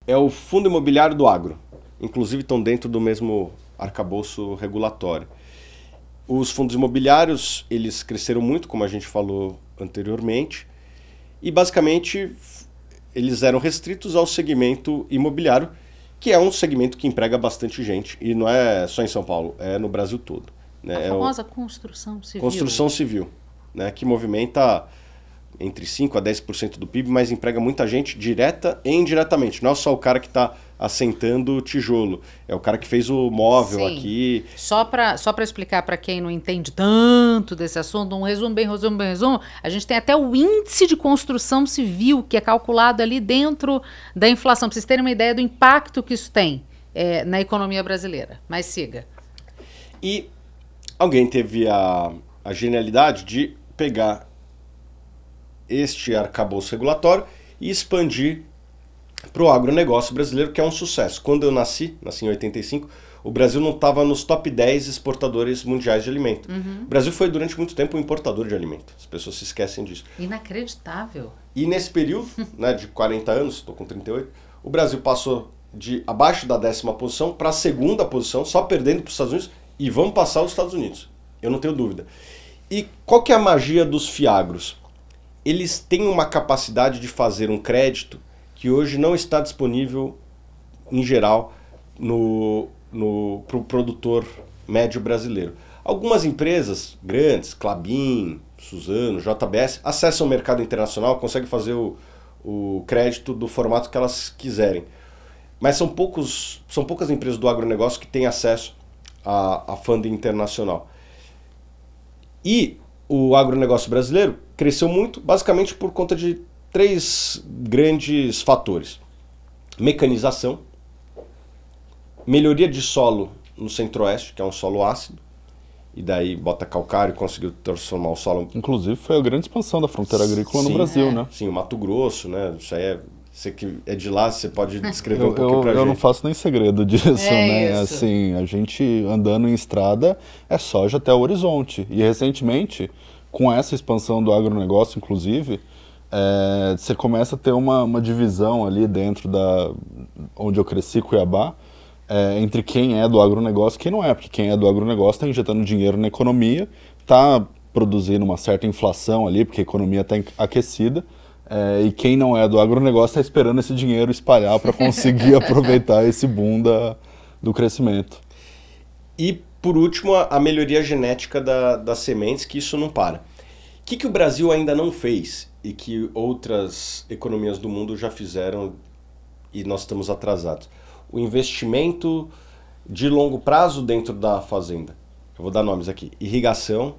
é o Fundo Imobiliário do Agro. Inclusive estão dentro do mesmo arcabouço regulatório. Os fundos imobiliários, eles cresceram muito, como a gente falou anteriormente, e basicamente eles eram restritos ao segmento imobiliário, que é um segmento que emprega bastante gente, e não é só em São Paulo, é no Brasil todo. Né? A famosa construção civil. Construção civil, né? Que movimenta entre 5% a 10% do PIB, mas emprega muita gente direta e indiretamente. Não é só o cara que está assentando tijolo, é o cara que fez o móvel. Sim. Aqui. Só para explicar para quem não entende tanto desse assunto, um resumo bem resumo, a gente tem até o índice de construção civil, que é calculado ali dentro da inflação, para vocês terem uma ideia do impacto que isso tem na economia brasileira. Mas siga. E alguém teve a genialidade de pegar este arcabouço regulatório e expandir para o agronegócio brasileiro, que é um sucesso. Quando eu nasci em 85, o Brasil não estava nos top 10 exportadores mundiais de alimento. Uhum. O Brasil foi durante muito tempo um importador de alimento. As pessoas se esquecem disso. Inacreditável. E nesse período, né, de 40 anos, estou com 38, o Brasil passou de abaixo da 10ª posição para a 2ª posição, só perdendo para os Estados Unidos, e vamos passar os Estados Unidos. Eu não tenho dúvida. E qual que é a magia dos FIAGROS? Eles têm uma capacidade de fazer um crédito que hoje não está disponível, em geral, para o produtor médio brasileiro. Algumas empresas grandes, Klabin, Suzano, JBS, acessam o mercado internacional, conseguem fazer o crédito do formato que elas quiserem. Mas são poucas empresas do agronegócio que têm acesso a funding internacional. E o agronegócio brasileiro cresceu muito, basicamente por conta de 3 grandes fatores. Mecanização, melhoria de solo no centro-oeste, que é um solo ácido, e daí bota calcário e conseguiu transformar o solo... Inclusive foi a grande expansão da fronteira agrícola no Brasil, né? Sim, o Mato Grosso, né? Isso aí você que é de lá, você pode descrever um pouquinho pra gente. Eu não faço nem segredo disso, né? Isso. Assim, a gente andando em estrada é soja até o horizonte. E recentemente, com essa expansão do agronegócio, inclusive, você começa a ter uma divisão ali dentro onde eu cresci, Cuiabá, entre quem é do agronegócio e quem não é. Porque quem é do agronegócio está injetando dinheiro na economia, está produzindo uma certa inflação ali, porque a economia está aquecida. E quem não é do agronegócio está esperando esse dinheiro espalhar para conseguir aproveitar esse boom do crescimento. E, por último, a melhoria genética das sementes, que isso não para. O que o Brasil ainda não fez e que outras economias do mundo já fizeram e nós estamos atrasados? O investimento de longo prazo dentro da fazenda. Eu vou dar nomes aqui. Irrigação,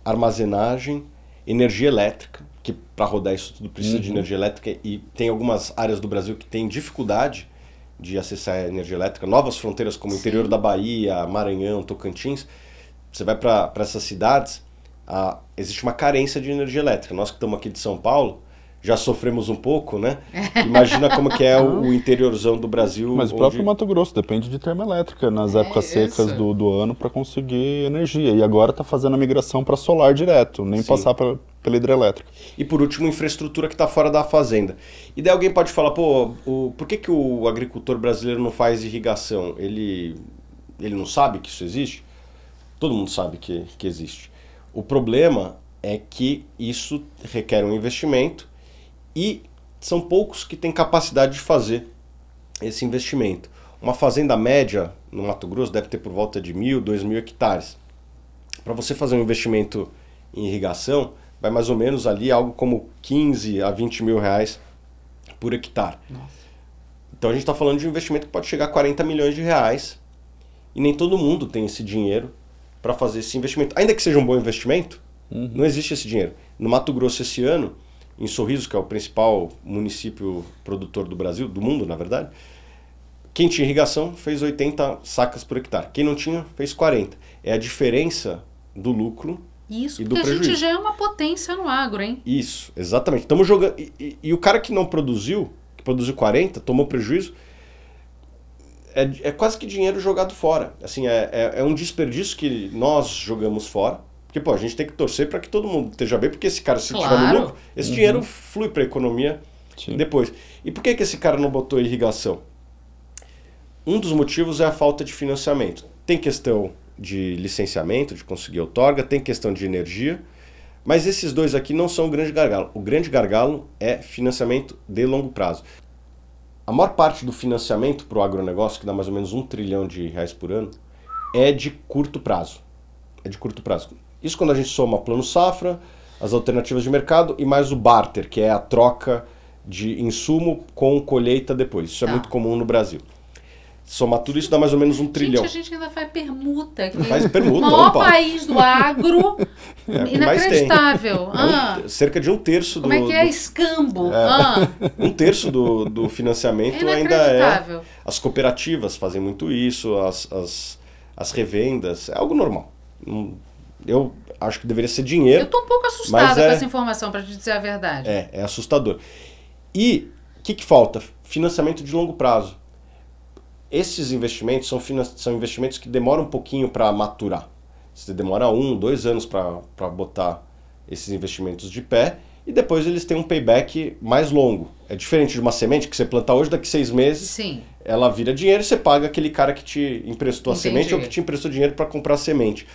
armazenagem, energia elétrica, que para rodar isso tudo precisa de energia elétrica, e tem algumas áreas do Brasil que têm dificuldade de acessar a energia elétrica, novas fronteiras como o interior da Bahia, Maranhão, Tocantins. Você vai para essas cidades, existe uma carência de energia elétrica. Nós que estamos aqui de São Paulo já sofremos um pouco, né? Imagina como que é o interiorzão do Brasil. Mas o próprio Mato Grosso depende de termoelétrica nas épocas secas do ano para conseguir energia. E agora está fazendo a migração para solar direto, nem passar pela hidrelétrica. E por último, infraestrutura que está fora da fazenda. E daí alguém pode falar, por que o agricultor brasileiro não faz irrigação? Ele não sabe que isso existe? Todo mundo sabe que existe. O problema é que isso requer um investimento e são poucos que têm capacidade de fazer esse investimento. Uma fazenda média no Mato Grosso deve ter por volta de 1.000, 2.000 hectares. Para você fazer um investimento em irrigação, vai mais ou menos ali algo como 15 a 20 mil reais por hectare. Nossa. Então a gente está falando de um investimento que pode chegar a 40 milhões de reais e nem todo mundo tem esse dinheiro para fazer esse investimento. Ainda que seja um bom investimento, não existe esse dinheiro. No Mato Grosso esse ano, em Sorriso, que é o principal município produtor do Brasil, do mundo na verdade, quem tinha irrigação fez 80 sacas por hectare. Quem não tinha fez 40. É a diferença do lucro e do prejuízo. Isso, porque a gente já é uma potência no agro, hein? Isso, exatamente. Estamos jogando... E o cara que não produziu, que produziu 40, tomou prejuízo, é quase que dinheiro jogado fora. Assim, é um desperdício que nós jogamos fora. Porque, a gente tem que torcer para que todo mundo esteja bem, porque esse cara, se tiver no lucro, esse dinheiro flui para a economia Sim. depois. E por que esse cara não botou irrigação? Um dos motivos é a falta de financiamento. Tem questão de licenciamento, de conseguir outorga, tem questão de energia, mas esses dois aqui não são o grande gargalo. O grande gargalo é financiamento de longo prazo. A maior parte do financiamento para o agronegócio, que dá mais ou menos R$1 trilhão por ano, é de curto prazo. É de curto prazo. Isso quando a gente soma plano safra, as alternativas de mercado e mais o barter, que é a troca de insumo com colheita depois. Isso é muito comum no Brasil. Somar tudo isso dá mais ou menos R$1 trilhão. A gente ainda faz permuta aqui. Faz permuta, o maior país do agro, inacreditável. Cerca de 1/3 do... Como é que é escambo? 1/3 do financiamento ainda é... As cooperativas fazem muito isso, as revendas, é algo normal. Eu acho que deveria ser dinheiro. Eu estou um pouco assustada com essa informação, para te dizer a verdade. É assustador. E o que falta? Financiamento de longo prazo. Esses investimentos são investimentos que demoram um pouquinho para maturar. Você demora 1, 2 anos para botar esses investimentos de pé e depois eles têm um payback mais longo. É diferente de uma semente que você plantar hoje, daqui 6 meses, Sim. ela vira dinheiro e você paga aquele cara que te emprestou a semente ou que te emprestou dinheiro para comprar a semente.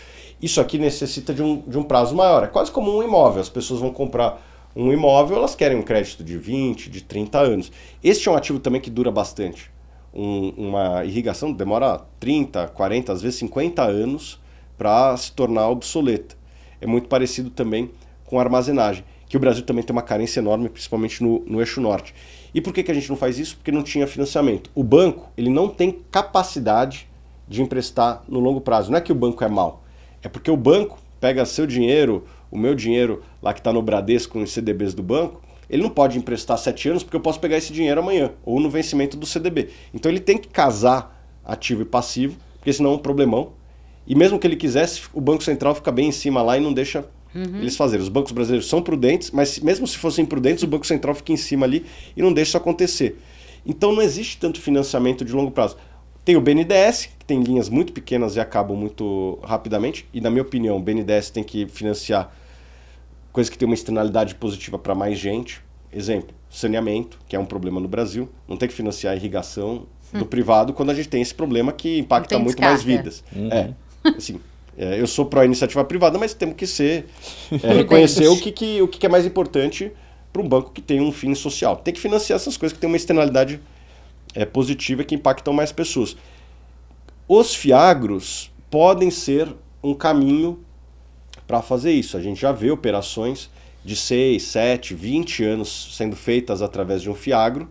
Isso aqui necessita de um prazo maior. É quase como um imóvel. As pessoas vão comprar um imóvel, elas querem um crédito de 20, de 30 anos. Este é um ativo também que dura bastante. Uma irrigação demora 30, 40, às vezes 50 anos para se tornar obsoleta. É muito parecido também com a armazenagem, que o Brasil também tem uma carência enorme, principalmente no eixo norte. E por que a gente não faz isso? Porque não tinha financiamento. O banco ele não tem capacidade de emprestar no longo prazo. Não é que o banco é mau, é porque o banco pega seu dinheiro, o meu dinheiro lá que está no Bradesco, nos CDBs do banco, ele não pode emprestar 7 anos porque eu posso pegar esse dinheiro amanhã, ou no vencimento do CDB. Então ele tem que casar ativo e passivo, porque senão é um problemão. E mesmo que ele quisesse, o Banco Central fica bem em cima lá e não deixa eles fazerem. Os bancos brasileiros são prudentes, mas mesmo se fossem prudentes, o Banco Central fica em cima ali e não deixa isso acontecer. Então não existe tanto financiamento de longo prazo. Tem o BNDES, que tem linhas muito pequenas e acabam muito rapidamente, e na minha opinião o BNDES tem que financiar coisa que tem uma externalidade positiva para mais gente. Exemplo, saneamento, que é um problema no Brasil. Não tem que financiar a irrigação do privado quando a gente tem esse problema que impacta muito mais vidas. Assim, eu sou pró-iniciativa privada, mas temos que reconhecer o que é mais importante para um banco que tem um fim social. Tem que financiar essas coisas que têm uma externalidade positiva que impactam mais pessoas. Os fiagros podem ser um caminho para fazer isso. A gente já vê operações de 6, 7, 20 anos sendo feitas através de um fiagro,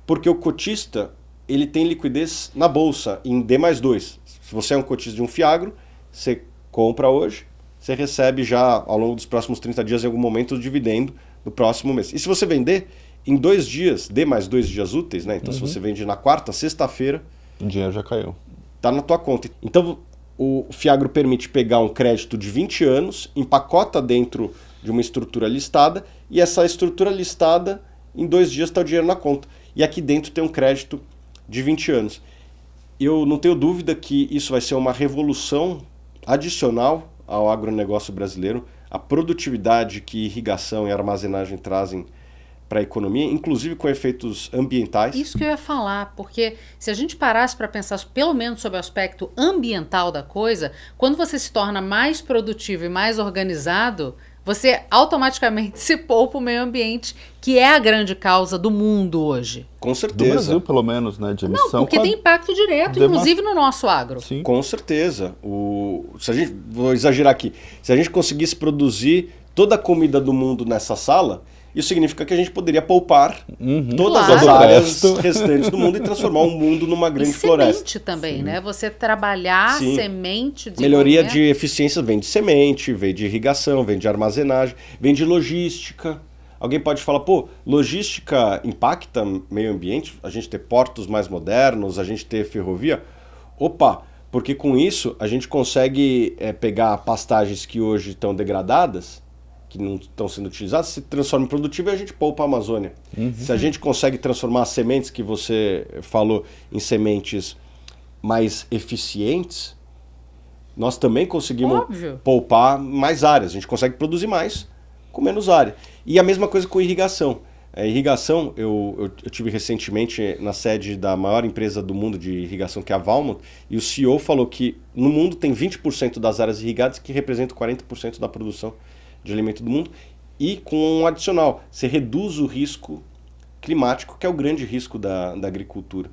porque o cotista ele tem liquidez na bolsa em D+2. Se você é um cotista de um fiagro, você compra hoje, você recebe já ao longo dos próximos 30 dias em algum momento o dividendo do próximo mês. E se você vender em 2 dias, D+2 dias úteis, né? Então se você vende na quarta, sexta-feira, o dinheiro já caiu. Está na tua conta. Então o fiagro permite pegar um crédito de 20 anos, empacota dentro de uma estrutura listada, e essa estrutura listada, em 2 dias está o dinheiro na conta. E aqui dentro tem um crédito de 20 anos. Eu não tenho dúvida que isso vai ser uma revolução adicional ao agronegócio brasileiro. A produtividade que irrigação e armazenagem trazem para a economia, inclusive com efeitos ambientais. Isso que eu ia falar, porque se a gente parasse para pensar pelo menos sobre o aspecto ambiental da coisa, quando você se torna mais produtivo e mais organizado, você automaticamente se poupa o meio ambiente, que é a grande causa do mundo hoje. Com certeza. Do Brasil, pelo menos, né, de emissão. Não, porque tem impacto direto, inclusive no nosso agro. Sim. Com certeza. Vou exagerar aqui. Se a gente conseguisse produzir toda a comida do mundo nessa sala, isso significa que a gente poderia poupar todas as áreas restantes do mundo e transformar o mundo numa grande floresta. Semente também, né? Você trabalhar semente... Melhoria de eficiência vem de semente, vem de irrigação, vem de armazenagem, vem de logística. Alguém pode falar, logística impacta meio ambiente? A gente ter portos mais modernos, a gente ter ferrovia? Porque com isso a gente consegue pegar pastagens que hoje estão degradadas, que não estão sendo utilizadas, se transforma em produtivo e a gente poupa a Amazônia. Se a gente consegue transformar as sementes que você falou em mais eficientes, nós também conseguimos poupar mais áreas. A gente consegue produzir mais com menos área. E a mesma coisa com irrigação. Irrigação, eu tive recentemente na sede da maior empresa do mundo de irrigação, que é a Valmont, e o CEO falou que no mundo tem 20% das áreas irrigadas que representam 40% da produção de alimento do mundo, e com um adicional, você reduz o risco climático, que é o grande risco da agricultura.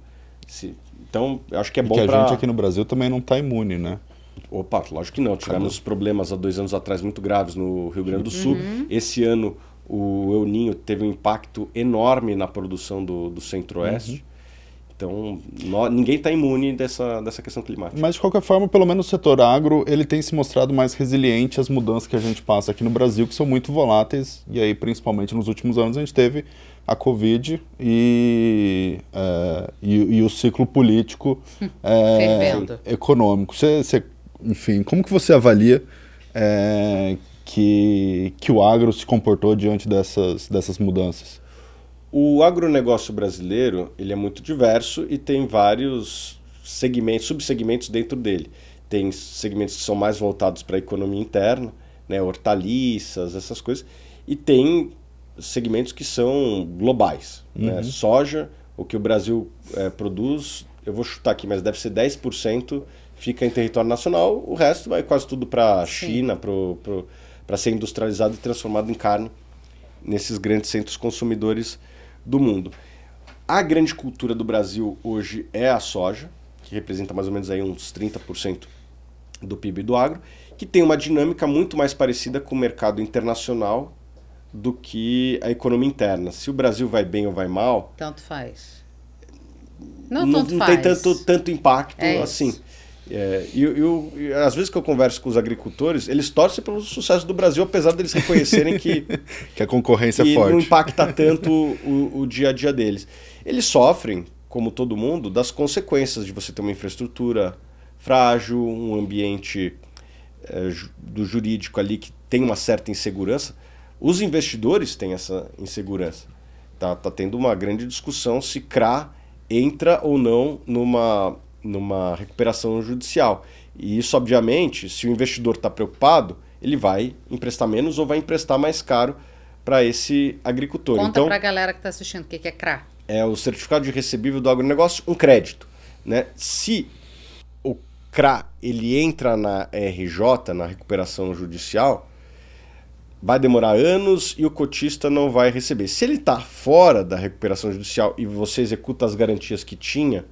Então, eu acho que é bom para... a gente aqui no Brasil também não está imune, né? Opa, lógico que não. Tivemos problemas há 2 anos atrás muito graves no Rio Grande do Sul. Esse ano o El Niño teve um impacto enorme na produção do Centro-Oeste. Então, ninguém está imune dessa questão climática. Mas, de qualquer forma, pelo menos o setor agro, ele tem se mostrado mais resiliente às mudanças que a gente passa aqui no Brasil, que são muito voláteis. E aí, principalmente nos últimos anos, a gente teve a Covid e o ciclo político econômico. Enfim, como que você avalia que o agro se comportou diante dessas mudanças? O agronegócio brasileiro, ele é muito diverso e tem vários segmentos, subsegmentos dentro dele. Tem segmentos que são mais voltados para a economia interna, né, hortaliças, essas coisas, e tem segmentos que são globais. Né? Soja, o que o Brasil produz, eu vou chutar aqui, mas deve ser 10% fica em território nacional, o resto vai quase tudo para a China, para ser industrializado e transformado em carne nesses grandes centros consumidores do mundo. A grande cultura do Brasil hoje é a soja, que representa mais ou menos aí uns 30% do PIB do agro, que tem uma dinâmica muito mais parecida com o mercado internacional do que a economia interna. Se o Brasil vai bem ou vai mal... Tanto faz. Não tem tanto impacto assim. Às vezes que eu converso com os agricultores, eles torcem pelo sucesso do Brasil, apesar deles reconhecerem que a concorrência é forte. Não impacta tanto o dia a dia deles. Eles sofrem, como todo mundo, das consequências de você ter uma infraestrutura frágil, um ambiente do jurídico ali que tem uma certa insegurança. Os investidores têm essa insegurança. Tá tendo uma grande discussão se CRA entra ou não numa recuperação judicial. E isso, obviamente, se o investidor está preocupado, ele vai emprestar menos ou vai emprestar mais caro para esse agricultor. Conta então, para a galera que está assistindo o que é CRA. É o Certificado de Recebível do Agronegócio, um crédito. Né? Se o CRA ele entra na RJ, na recuperação judicial, vai demorar anos e o cotista não vai receber. Se ele está fora da recuperação judicial e você executa as garantias que tinha,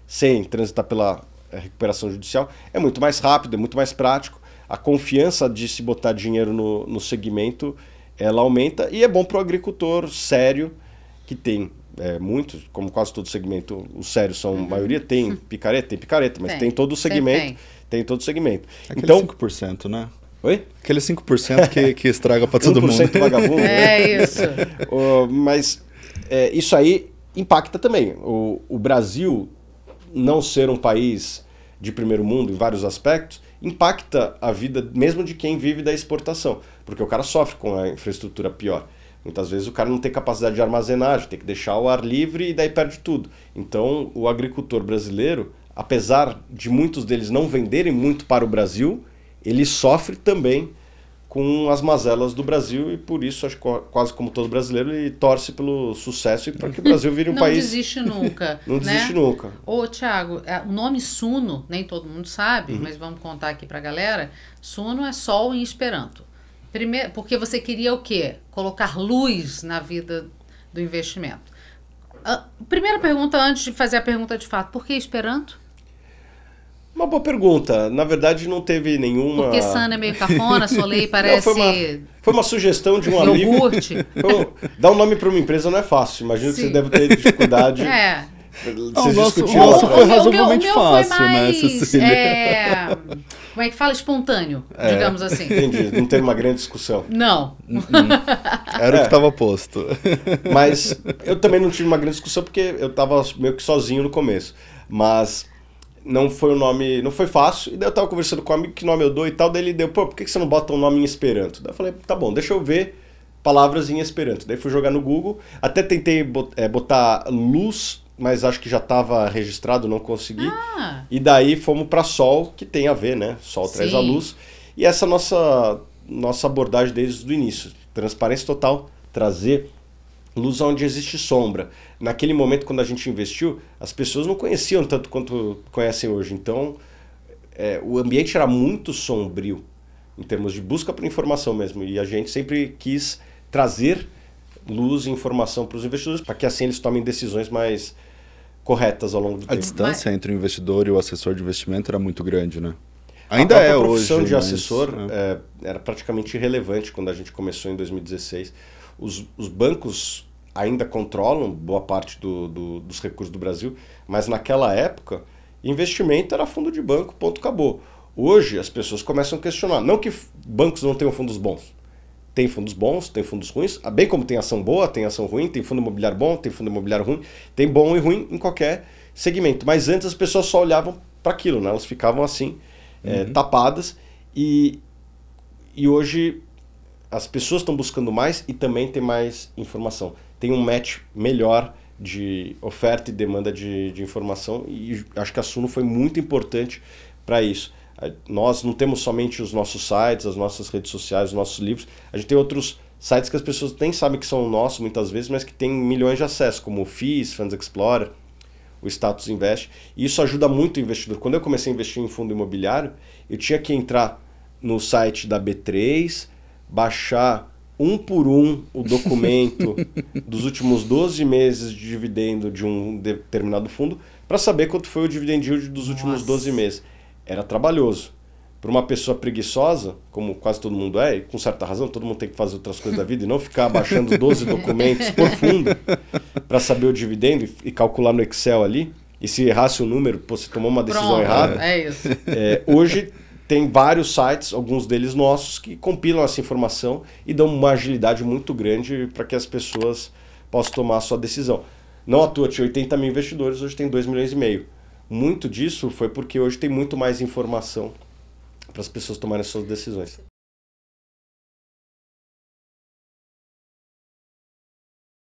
sem transitar pela recuperação judicial, é muito mais rápido, é muito mais prático. A confiança de se botar dinheiro no segmento, ela aumenta e é bom para o agricultor sério, que tem muito, como quase todo segmento, os sérios são a maioria, tem picareta, mas tem todo o segmento. Tem todo o segmento. Aquele então, 5%, né? Oi? Aquele 5% que estraga para todo mundo. 1% vagabundo. Isso. Mas isso aí impacta também. O Brasil não ser um país de primeiro mundo em vários aspectos, impacta a vida mesmo de quem vive da exportação, porque o cara sofre com a infraestrutura pior. Muitas vezes o cara não tem capacidade de armazenagem, tem que deixar o ar livre e daí perde tudo. Então o agricultor brasileiro, apesar de muitos deles não venderem muito para o Brasil, ele sofre também com as mazelas do Brasil e por isso, acho que quase como todo brasileiro, ele torce pelo sucesso e para que o Brasil vire um país... Não desiste nunca. Não desiste nunca. Ô, Thiago, o nome Suno, nem todo mundo sabe, mas vamos contar aqui para a galera. Suno é sol em Esperanto. Primeiro, porque você queria o quê? Colocar luz na vida do investimento. Primeira pergunta, antes de fazer a pergunta de fato, por que Esperanto? Uma boa pergunta. Na verdade, não teve nenhuma... Porque Sana é meio cafona, Soleil parece... Não, foi uma sugestão de um amigo. Iogurte. Dar um nome para uma empresa não é fácil. Imagino que você deve ter dificuldade. O nosso foi razoavelmente fácil, foi mais, né, Cecília? Como é que fala? Espontâneo, digamos assim. Entendi. Não teve uma grande discussão. Não. Era o que estava posto. Mas eu também não tive uma grande discussão porque eu estava meio que sozinho no começo. Mas... não foi um nome, não foi fácil, e daí eu tava conversando com um amigo que nome eu dou e tal, daí ele deu, por que você não bota um nome em Esperanto? Daí eu falei, tá bom, deixa eu ver palavras em Esperanto. Daí fui jogar no Google, até tentei botar luz, mas acho que já estava registrado, não consegui. E daí fomos para Sol, que tem a ver, né? Sol traz a luz. E essa nossa abordagem desde o início, transparência total, trazer luz onde existe sombra. Naquele momento, quando a gente investiu, as pessoas não conheciam tanto quanto conhecem hoje. Então, o ambiente era muito sombrio, em termos de busca por informação mesmo. E a gente sempre quis trazer luz e informação para os investidores, para que assim eles tomem decisões mais corretas ao longo do tempo. A distância entre o investidor e o assessor de investimento era muito grande, né? Ainda é hoje. A profissão de assessor era praticamente irrelevante quando a gente começou em 2016. Os bancos ainda controlam boa parte dos recursos do Brasil, mas naquela época, investimento era fundo de banco, ponto, acabou. Hoje as pessoas começam a questionar. Não que bancos não tenham fundos bons. Tem fundos bons, tem fundos ruins, bem como tem ação boa, tem ação ruim, tem fundo imobiliário bom, tem fundo imobiliário ruim, tem bom e ruim em qualquer segmento. Mas antes as pessoas só olhavam para aquilo, né? Elas ficavam assim, tapadas, e hoje as pessoas estão buscando mais e também tem mais informação. Tem um match melhor de oferta e demanda de informação, e acho que a Suno foi muito importante para isso. Nós não temos somente os nossos sites, as nossas redes sociais, os nossos livros. A gente tem outros sites que as pessoas nem sabem que são nossos muitas vezes, mas que tem milhões de acessos, como o FIIs, Funds Explorer, o Status Invest. E isso ajuda muito o investidor. Quando eu comecei a investir em fundo imobiliário, eu tinha que entrar no site da B3, baixar um por um o documento dos últimos 12 meses de dividendo de um determinado fundo para saber quanto foi o dividend yield dos últimos 12 meses. Era trabalhoso. Para uma pessoa preguiçosa, como quase todo mundo é, e com certa razão, todo mundo tem que fazer outras coisas da vida e não ficar baixando 12 documentos por fundo para saber o dividendo e calcular no Excel ali. E se errasse o número, você tomou uma decisão errada. É isso. Hoje tem vários sites, alguns deles nossos, que compilam essa informação e dão uma agilidade muito grande para que as pessoas possam tomar a sua decisão. Não à toa, tinha 80 mil investidores, hoje tem 2,5 milhões. Muito disso foi porque hoje tem muito mais informação para as pessoas tomarem suas decisões.